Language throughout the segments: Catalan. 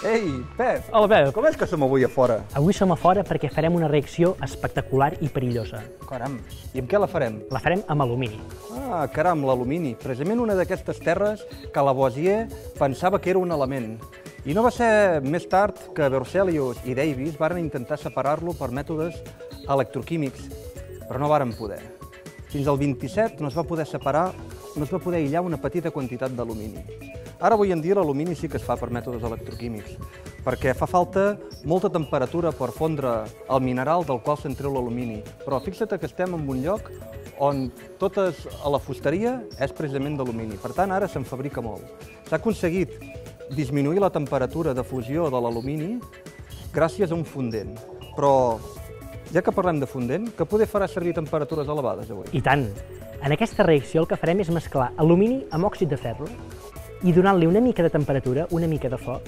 Ei, Pep! Hola, Pep. Com és que som avui a fora? Avui som a fora perquè farem una reacció espectacular i perillosa. Caram, i amb què la farem? La farem amb alumini. Ah, caram, l'alumini. Precisament una d'aquestes terres que Lavoisier pensava que era un element. I no va ser més tard que Berzelius i Davis varen intentar separar-lo per mètodes electroquímics, però no varen poder. Fins al 27 no es va poder separar, no es va poder aïllar una petita quantitat d'alumini. Ara, avui en dia, l'alumini sí que es fa per mètodes electroquímics, perquè fa falta molta temperatura per fondre el mineral del qual se'n treu l'alumini. Però fixa't que estem en un lloc on totes a la fusteria és precisament d'alumini. Per tant, ara se'n fabrica molt. S'ha aconseguit disminuir la temperatura de fusió de l'alumini gràcies a un fondent. Però, ja que parlem de fondent, que poder farà servir temperatures elevades avui? I tant! En aquesta reacció el que farem és mesclar alumini amb òxid de ferro i donant-li una mica de temperatura, una mica de foc,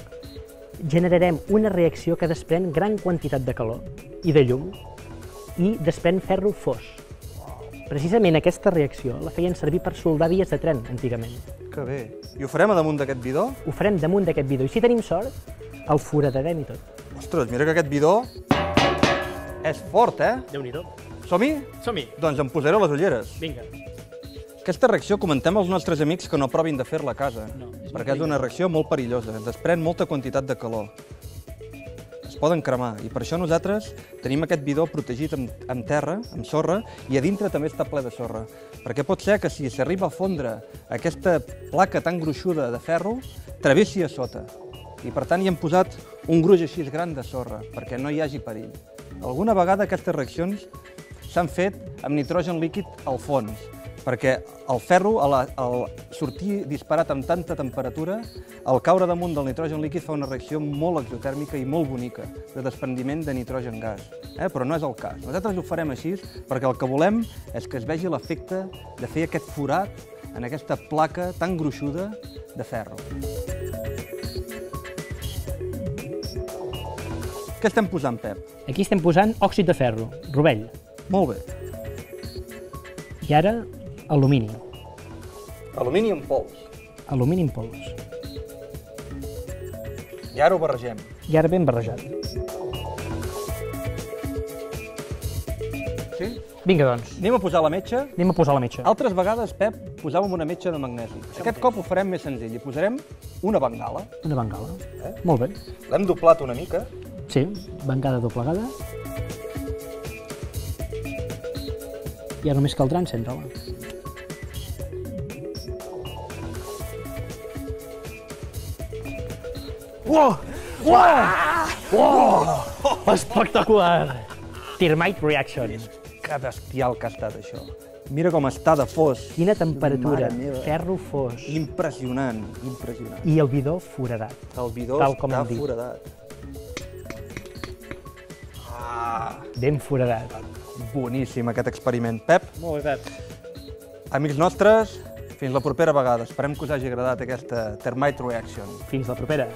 generarem una reacció que desprèn gran quantitat de calor i de llum i desprèn ferro fos. Precisament aquesta reacció la feien servir per soldar vies de tren, antigament. Que bé! I ho farem a damunt d'aquest bidó? Ho farem damunt d'aquest bidó i si tenim sort, el foradarem i tot. Ostres, mira que aquest bidó és fort, eh? Déu-n'hi-do. Som-hi? Som-hi! Doncs em posaré les ulleres. Vinga. Aquesta reacció comentem als nostres amics que no provin de fer-la a casa, perquè és una reacció molt perillosa, desprèn molta quantitat de calor. Es poden cremar, i per això nosaltres tenim aquest bidó protegit amb terra, amb sorra, i a dintre també està ple de sorra, perquè pot ser que si s'arriba a fondre aquesta placa tan gruixuda de ferro, travessi a sota. I per tant hi hem posat un gruix així gran de sorra, perquè no hi hagi perill. Alguna vegada aquestes reaccions s'han fet amb nitrogen líquid al fons, perquè el ferro, al sortir disparat amb tanta temperatura, al caure damunt del nitrogen líquid fa una reacció molt exotèrmica i molt bonica, de desprendiment de nitrogen gas. Però no és el cas. Nosaltres ho farem així perquè el que volem és que es vegi l'efecte de fer aquest forat en aquesta placa tan gruixuda de ferro. Què estem posant, Pep? Aquí estem posant òxid de ferro, rovell. Molt bé. I ara, alumini. Alumini en pols. Alumini en pols. I ara ho barregem. I ara ben barrejat. Sí? Vinga, doncs. Anem a posar la metxa. Anem a posar la metxa. Altres vegades, Pep, posàvem una metxa de magnesi. Aquest cop ho farem més senzill. Hi posarem una bengala. Una bengala. Molt bé. L'hem doblat una mica. Sí, bengala doblegada. I ara només caldrà encendre-la. Uau! Uau! Uau! Espectacular! Thermite reaction. Que bestial que ha estat això. Mira com està de fos. Quina temperatura, Mare meva. ferro fos. Impressionant, impressionant. I el bidó foradat. El bidó Tal com està hem dit. foradat. Ben foradat. Boníssim aquest experiment. Pep, Molt bé, Pep. amics nostres, fins la propera vegada. Esperem que us hagi agradat aquesta Thermite Reaction. Fins la propera.